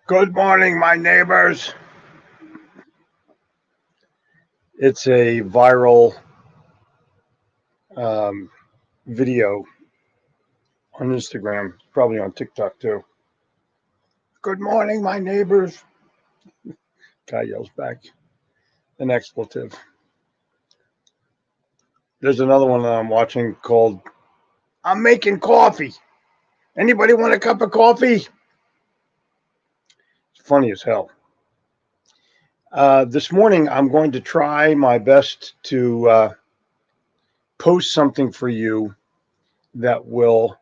Good morning, my neighbors. It's a viral um, video on Instagram, probably on TikTok too. Good morning, my neighbors. Guy yells back an expletive. There's another one that I'm watching called I'm Making Coffee. Anybody want a cup of coffee? It's funny as hell. This morning, I'm going to try my best to post something for you that will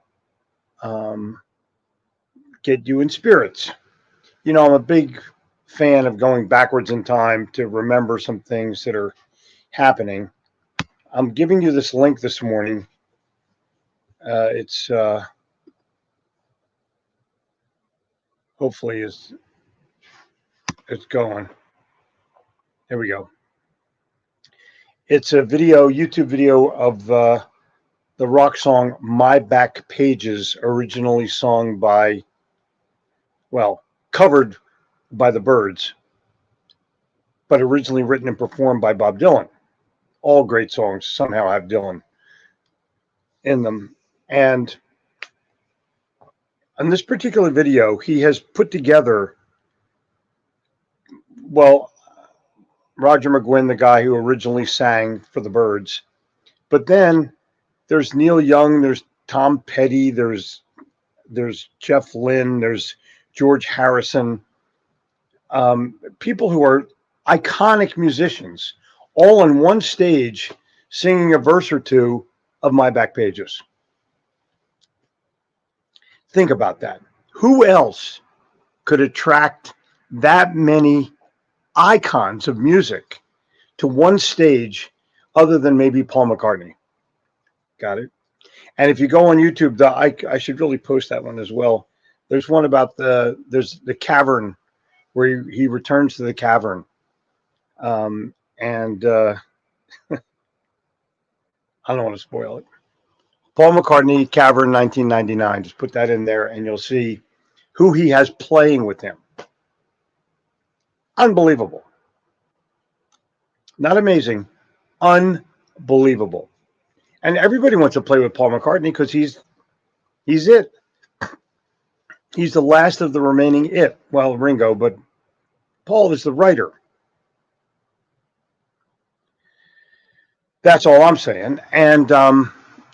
um, get you in spirits. I'm a big fan of going backwards in time to remember some things that are happening. I'm giving you this link this morning. It's hopefully it's going. There we go. It's a YouTube video of the rock song "My Back Pages," originally sung by, well, covered by the Byrds, but originally written and performed by Bob Dylan. All great songs somehow have Dylan in them, and in this particular video, he has put together, well, Roger McGuinn, the guy who originally sang for the Byrds, but then there's Neil Young, there's Tom Petty, there's Jeff Lynne, there's George Harrison, people who are iconic musicians, all on one stage singing a verse or two of My Back Pages. Think about that. Who else could attract that many icons of music to one stage other than maybe Paul McCartney? Got it? And if you go on YouTube, I should really post that one as well. There's one about there's the cavern where he returns to the cavern. And I don't want to spoil it. Paul McCartney, Cavern 1999. Just put that in there and you'll see who he has playing with him. Unbelievable. Not amazing. Unbelievable. And everybody wants to play with Paul McCartney because he's it. He's the last of the remaining it. Well, Ringo, but Paul is the writer. That's all I'm saying. And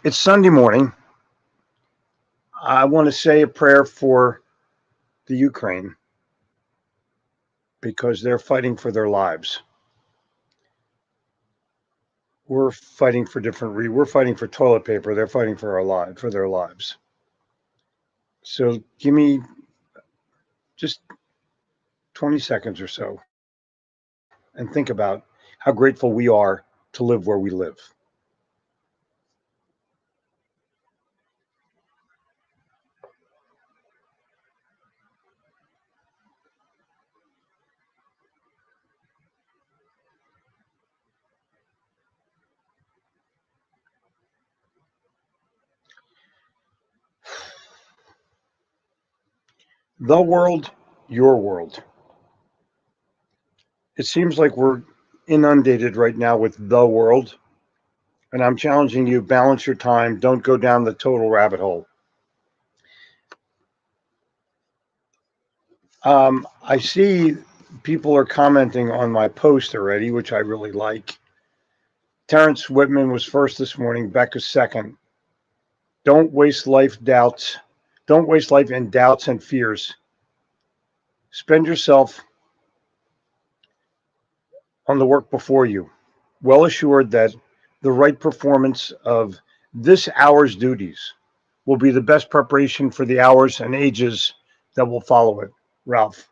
it's Sunday morning. I want to say a prayer for the Ukraine because they're fighting for their lives. We're fighting for we're fighting for toilet paper. They're fighting for their lives. So give me just 20 seconds or so and think about how grateful we are to live where we live. The world, your world. It seems like we're inundated right now with the world. And I'm challenging you, balance your time. Don't go down the total rabbit hole. I see people are commenting on my post already, which I really like. Terrence Whitman was first this morning. Becca's second. Don't waste life doubts. Don't waste life in doubts and fears. Spend yourself on the work before you, well assured that the right performance of this hour's duties will be the best preparation for the hours and ages that will follow it. Ralph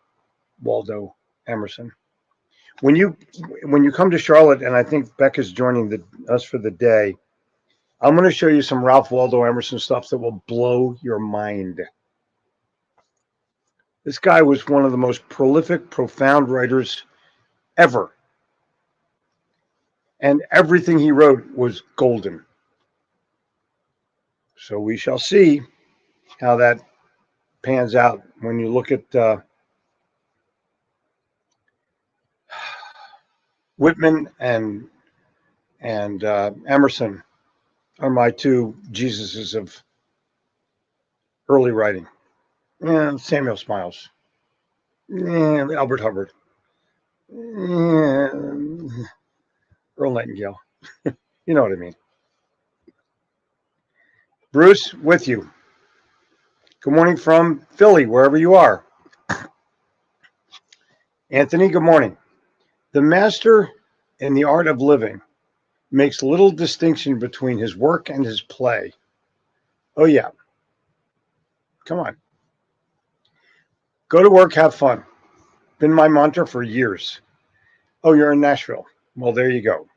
Waldo Emerson. When you come to Charlotte, and I think Becca's joining us for the day, I'm going to show you some Ralph Waldo Emerson stuff that will blow your mind. This guy was one of the most prolific, profound writers ever. And everything he wrote was golden. So we shall see how that pans out when you look at Whitman and Emerson are my two Jesuses of early writing. Samuel Smiles. Albert Hubbard. Earl Nightingale. You know what I mean. Bruce, with you. Good morning from Philly, wherever you are. Anthony, good morning. The master in the art of living makes little distinction between his work and his play. Oh, yeah. Come on. Go to work, have fun. Been my mantra for years. Oh, you're in Nashville. Well, there you go.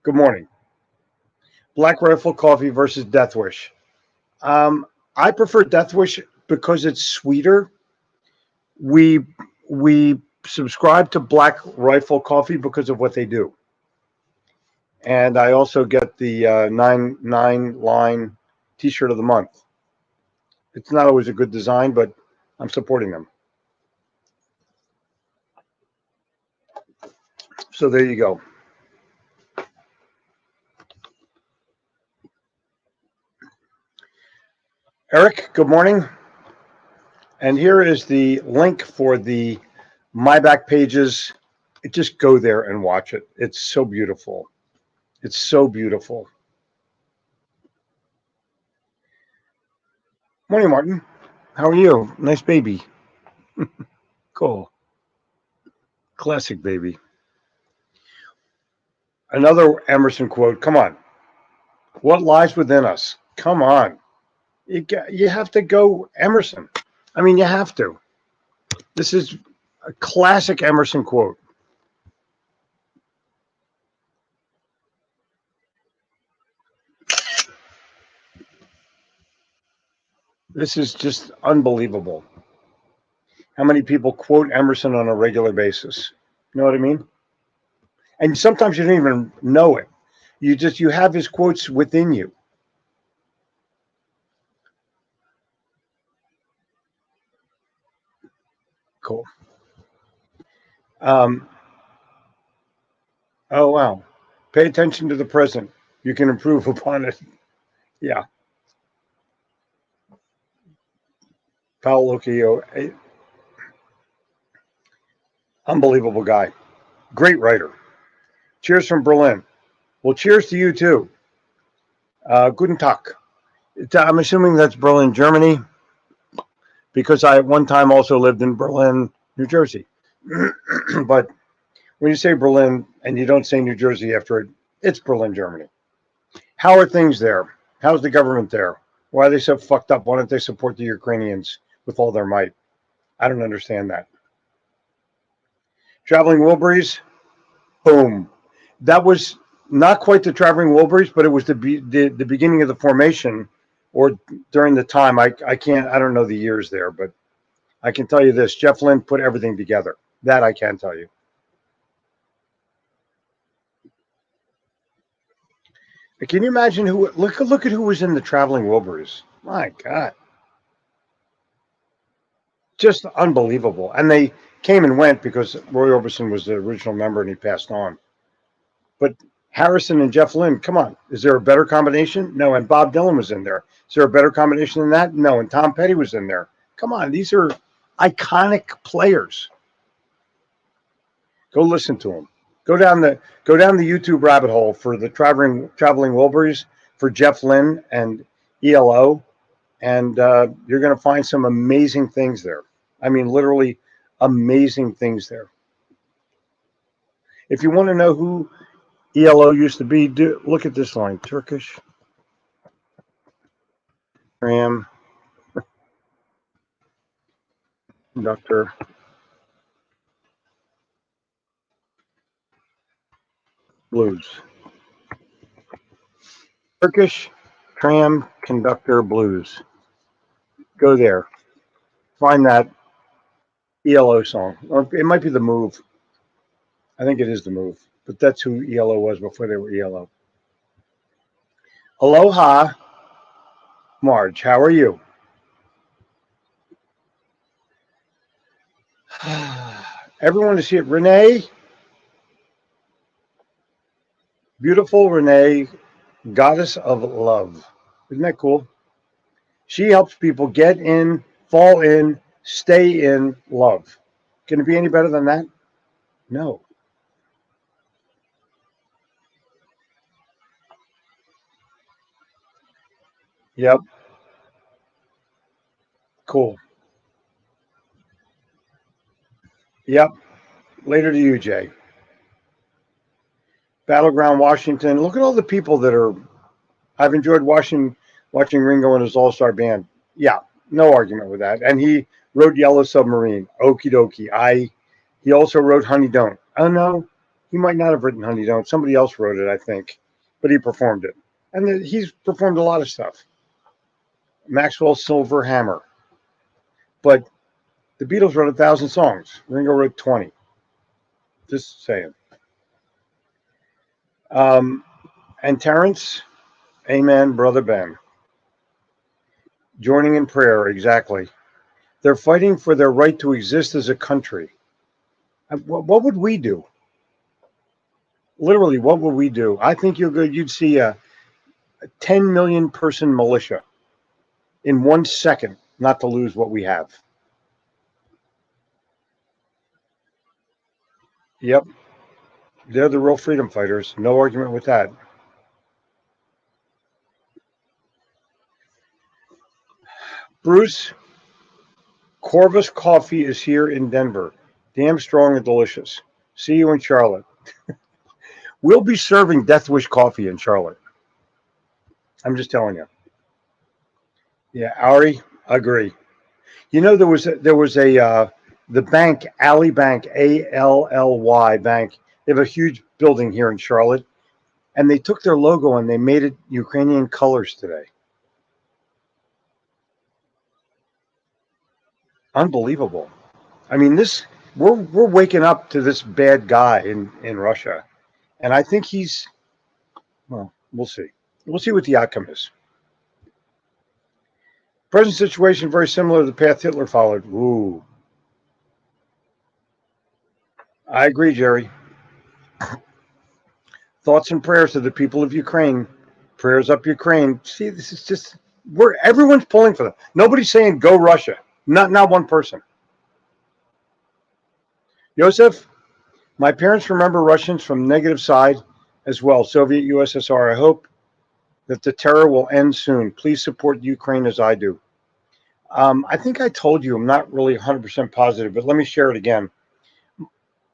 Good morning. Black Rifle Coffee versus Death Wish. I prefer Death Wish because it's sweeter. We subscribe to Black Rifle Coffee because of what they do. And I also get the 9 line t-shirt of the month. It's not always a good design, but I'm supporting them. So there you go. Eric, good morning. And here is the link for the My Back Pages. Just go there and watch it. It's so beautiful. It's so beautiful. Morning, Martin. How are you? Nice baby. Cool. Classic baby. Another Emerson quote. Come on. What lies within us? Come on. You have to go Emerson. I mean, you have to. This is a classic Emerson quote. This is just unbelievable. How many people quote Emerson on a regular basis? You know what I mean? And sometimes you don't even know it. You have his quotes within you. Cool. Oh, wow. Pay attention to the present. You can improve upon it. Yeah. Paolo Locchio, unbelievable guy. Great writer. Cheers from Berlin. Well, cheers to you too. Guten Tag. I'm assuming that's Berlin, Germany, because I at one time also lived in Berlin, New Jersey. But when you say Berlin and you don't say New Jersey after it, it's Berlin, Germany. How are things there? How's the government there? Why are they so fucked up? Why don't they support the Ukrainians with all their might? I don't understand that. Traveling Wilburys, boom. That was not quite the Traveling Wilburys, but it was the beginning of the formation, or during the time. I don't know the years there, but I can tell you this: Jeff Lynne put everything together. That I can tell you. Can you imagine who? Look at who was in the Traveling Wilburys. My God, just unbelievable. And they came and went because Roy Orbison was the original member and he passed on. But Harrison and Jeff Lynne, come on. Is there a better combination? No. And Bob Dylan was in there. Is there a better combination than that? No. And Tom Petty was in there. Come on. These are iconic players. Go listen to them. Go down the YouTube rabbit hole for the Traveling Wilburys, for Jeff Lynne and ELO. And you're going to find some amazing things there. I mean, literally amazing things there. If you want to know who ELO used to be, look at this line. Turkish Tram Conductor Blues. Turkish Tram Conductor Blues. Go there. Find that ELO song. Or it might be The Move. I think it is The Move. But that's who ELO was before they were ELO. Aloha, Marge. How are you? Everyone is here. Renee, Beautiful Renee, goddess of love. Isn't that cool? She helps people get in, fall in, stay in love. Can it be any better than that? No. Yep. Cool. Yep. Later to you, Jay. Battleground Washington. Look at all the people that are. I've enjoyed watching Ringo and his All Star band. Yeah, no argument with that. And he wrote Yellow Submarine. Okie dokie. He also wrote Honey Don't. Oh no, he might not have written Honey Don't. Somebody else wrote it, I think, but he performed it. And he's performed a lot of stuff. Maxwell Silver Hammer. But the Beatles wrote 1,000 songs. Ringo wrote 20. Just saying. Um, and Terrence, amen, brother Ben. Joining in prayer, exactly. They're fighting for their right to exist as a country. What would we do? Literally, what would we do? I think you'd see a 10 million person militia in 1 second not to lose what we have. Yep, they're the real freedom fighters. No argument with that. Bruce, Corvus Coffee is here in Denver. Damn strong and delicious. See you in Charlotte. We'll be serving Death Wish coffee in Charlotte. I'm just telling you. Yeah, Ari, agree. You know, there was a the bank, Alley Bank, ALLY Bank. They have a huge building here in Charlotte, and they took their logo and they made it Ukrainian colors today. Unbelievable. I mean, this we're waking up to this bad guy in Russia, and I think he's well. We'll see. We'll see what the outcome is. Present situation very similar to the path Hitler followed. Ooh, I agree, Jerry. Thoughts and prayers to the people of Ukraine. Prayers up Ukraine. See, this is just we're everyone's pulling for them. Nobody's saying go Russia. Not one person. Joseph, my parents remember Russians from negative side as well. Soviet USSR. I hope that the terror will end soon. Please support Ukraine as I do. I think I told you I'm not really 100% positive, but let me share it again.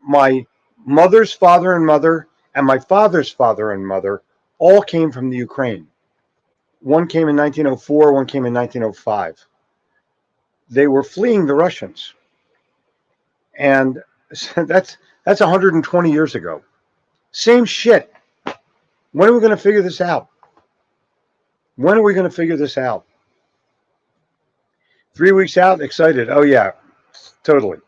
My mother's father and mother and my father's father and mother all came from the Ukraine. One came in 1904, one came in 1905. They were fleeing the Russians, and that's 120 years ago. Same shit. When are we going to figure this out? When are we going to figure this out? 3 weeks out, excited. Oh yeah, totally.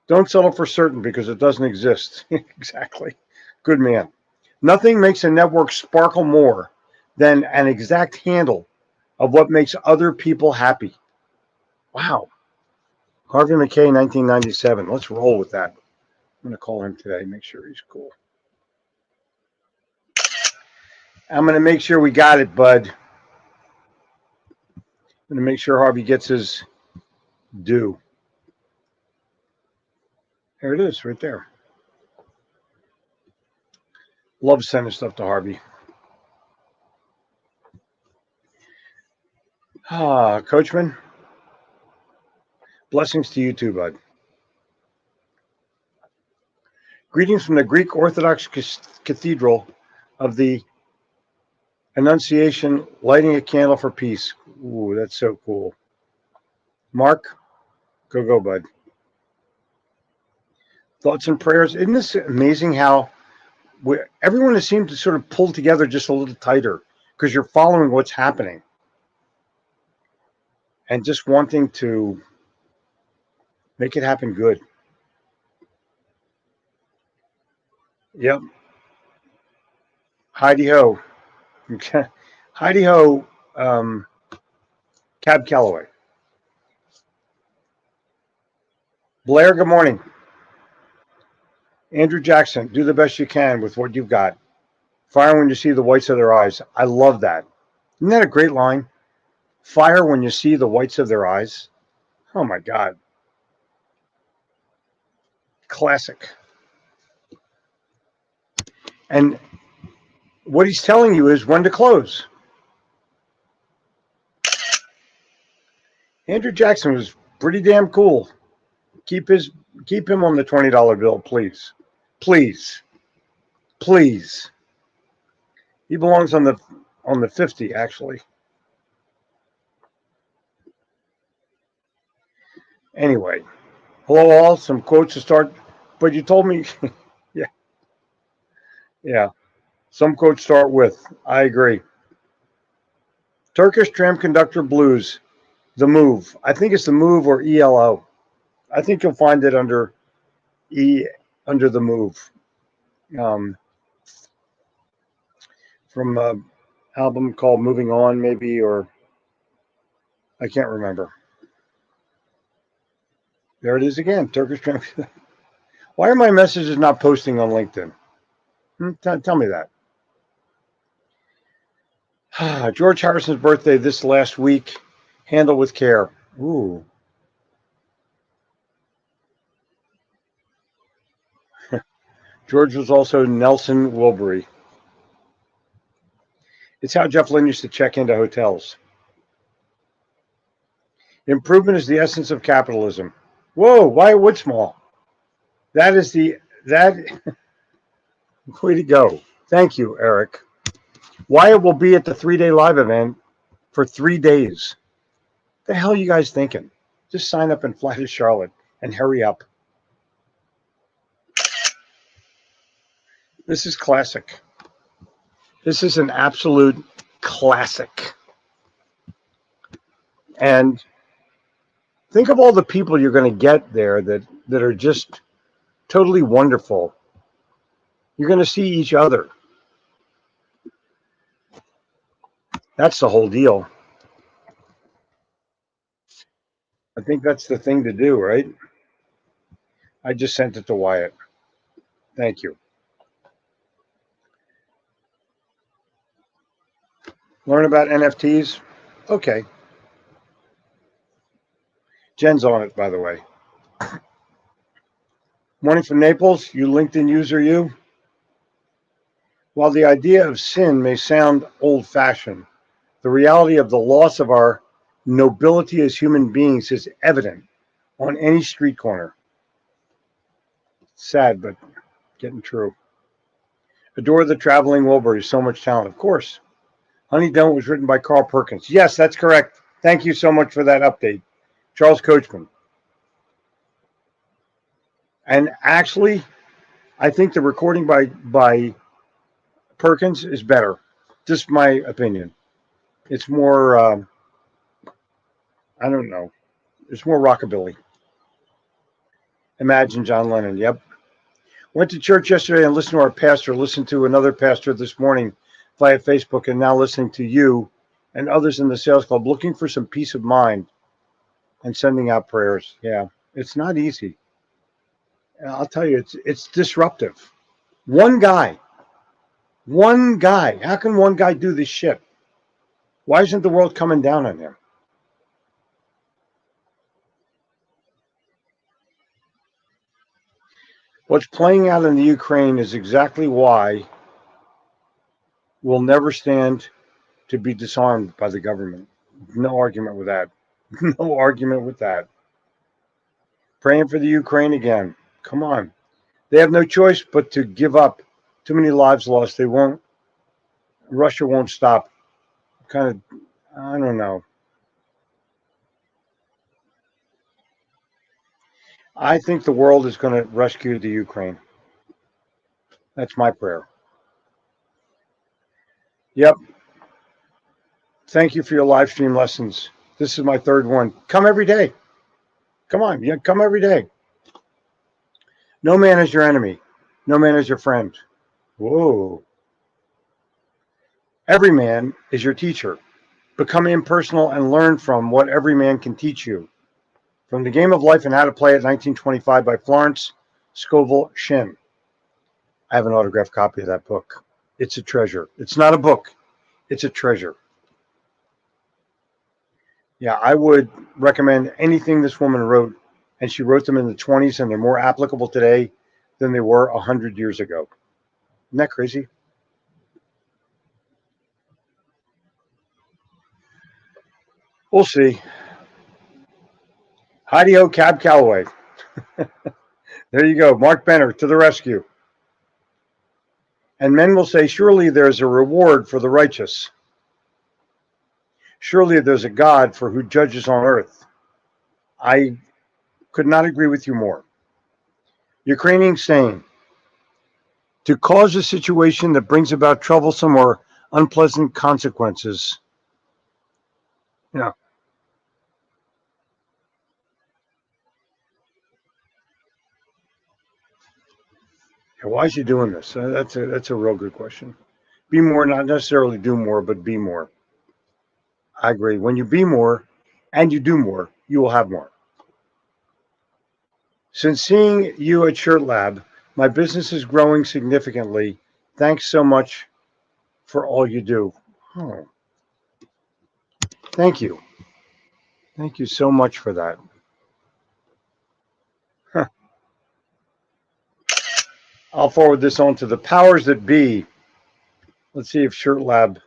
Don't settle for certain because it doesn't exist. Exactly. Good man. Nothing makes a network sparkle more than an exact handle of what makes other people happy. Wow. Harvey McKay, 1997. Let's roll with that. I'm going to call him today, make sure he's cool. I'm going to make sure we got it, bud. I'm going to make sure Harvey gets his due. There it is, right there. Love sending stuff to Harvey. Coachman, blessings to you too, bud. Greetings from the Greek Orthodox Cathedral of the Annunciation, lighting a candle for peace. Ooh, that's so cool. Mark, go, bud. Thoughts and prayers. Isn't this amazing how everyone has seemed to sort of pull together just a little tighter because you're following what's happening and just wanting to make it happen good. Yep. Heidi ho. Heidi ho. Cab Calloway. Blair, good morning. Andrew Jackson, do the best you can with what you've got. Fire when you see the whites of their eyes. I love that. Isn't that a great line? Fire when you see the whites of their eyes. Oh my God. Classic. And what he's telling you is when to close. Andrew Jackson was pretty damn cool. Keep him on the $20 bill, please. Please. Please. He belongs on the 50, actually. Anyway, hello all. Some quotes to start, but you told me, yeah. Some quotes start with, I agree. Turkish Tram Conductor Blues, The Move. I think it's The Move or ELO. I think you'll find it under The Move. From an album called Moving On, maybe, or I can't remember. There it is again, Turkish Tram. Why are my messages not posting on LinkedIn? Tell me that. George Harrison's birthday this last week. Handle with care. Ooh. George was also Nelson Wilbury. It's how Jeff Lynne used to check into hotels. Improvement is the essence of capitalism. Whoa, Wyatt Woodsmall. That way to go. Thank you, Eric. Wyatt will be at the 3-day live event for 3 days. The hell are you guys thinking? Just sign up and fly to Charlotte and hurry up. This is classic. This is an absolute classic. And think of all the people you're going to get there that are just totally wonderful. You're going to see each other. That's the whole deal. I think that's the thing to do, right? I just sent it to Wyatt. Thank you. Learn about NFTs? Okay. Jen's on it, by the way. Morning from Naples, you LinkedIn user, you. While the idea of sin may sound old-fashioned, the reality of the loss of our nobility as human beings is evident on any street corner. Sad, but getting true. Adore the Traveling Wilbury, so much talent. Of course. Honey Don't was written by Carl Perkins. Yes, that's correct. Thank you so much for that update. Charles Coachman. And actually, I think the recording by Perkins is better. Just my opinion. It's more, I don't know. It's more rockabilly. Imagine John Lennon. Yep. Went to church yesterday and listened to our pastor. Listened to another pastor this morning via Facebook, and now listening to you and others in the sales club, looking for some peace of mind and sending out prayers. Yeah, it's not easy. I'll tell you, it's disruptive. One guy. How can one guy do this shit? Why isn't the world coming down on him? What's playing out in the Ukraine is exactly why we'll never stand to be disarmed by the government. No argument with that. No argument with that. Praying for the Ukraine again. Come on. They have no choice but to give up. Too many lives lost. They won't. Russia won't stop. Kind of, I don't know. I think the world is going to rescue the Ukraine. That's my prayer. Yep. Thank you for your live stream lessons. This is my third one. Come every day. Come on. Yeah, come every day. No man is your enemy. No man is your friend. Whoa. Every man is your teacher. Become impersonal and learn from what every man can teach you. From The Game of Life and How to Play It, 1925, by Florence Scovel Shinn. I have an autographed copy of that book. It's a treasure. It's not a book. It's a treasure. Yeah, I would recommend anything this woman wrote, and she wrote them in the 20s, and they're more applicable today than they were 100 years ago. Isn't that crazy? We'll see. Heidi-ho, Cab Calloway. There you go. Mark Benner to the rescue. And men will say, surely there's a reward for the righteous. Surely there's a God for who judges on earth. I could not agree with you more. Ukrainian saying, to cause a situation that brings about troublesome or unpleasant consequences. Yeah. Why is he doing this? That's a real good question. Be more, not necessarily do more, but be more. I agree. When you be more and you do more, you will have more. Since seeing you at Shirt Lab, my business is growing significantly. Thanks so much for all you do. Oh, thank you. Thank you so much for that. Huh. I'll forward this on to the powers that be. Let's see if Shirt Lab.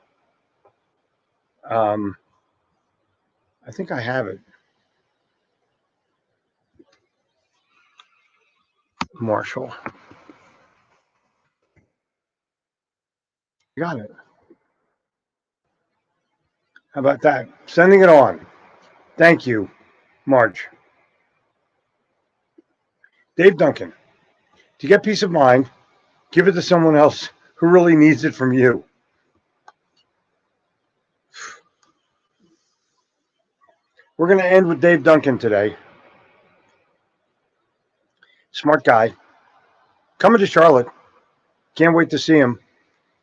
I think I have it. Marshall. You got it. How about that? Sending it on. Thank you, Marge. Dave Duncan. To get peace of mind, give it to someone else who really needs it from you. We're going to end with Dave Duncan today. Smart guy. Coming to Charlotte. Can't wait to see him.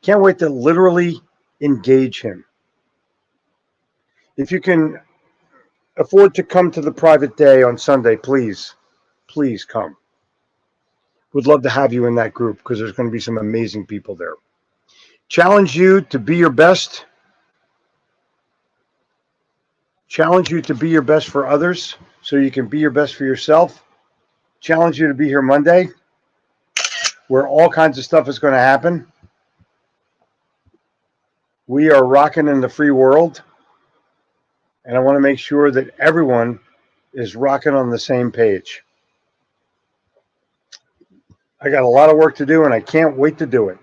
Can't wait to literally engage him. If you can afford to come to the private day on Sunday, please come. Would love to have you in that group because there's going to be some amazing people there. Challenge you to be your best. Challenge you to be your best for others so you can be your best for yourself. Challenge you to be here Monday where all kinds of stuff is going to happen. We are rocking in the free world. And I want to make sure that everyone is rocking on the same page. I got a lot of work to do, and I can't wait to do it.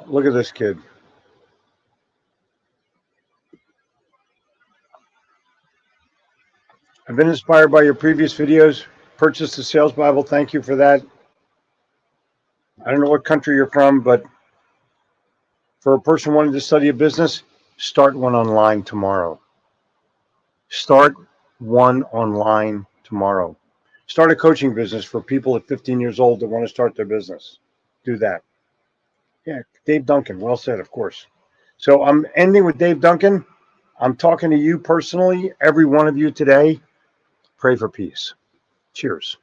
Look at this kid. I've been inspired by your previous videos. Purchased the Sales Bible. Thank you for that. I don't know what country you're from, but for a person wanting to study a business, start one online tomorrow. Start one online tomorrow. Start a coaching business for people at 15 years old that want to start their business. Do that. Yeah, Dave Duncan. Well said, of course. So I'm ending with Dave Duncan. I'm talking to you personally, every one of you today. Pray for peace. Cheers.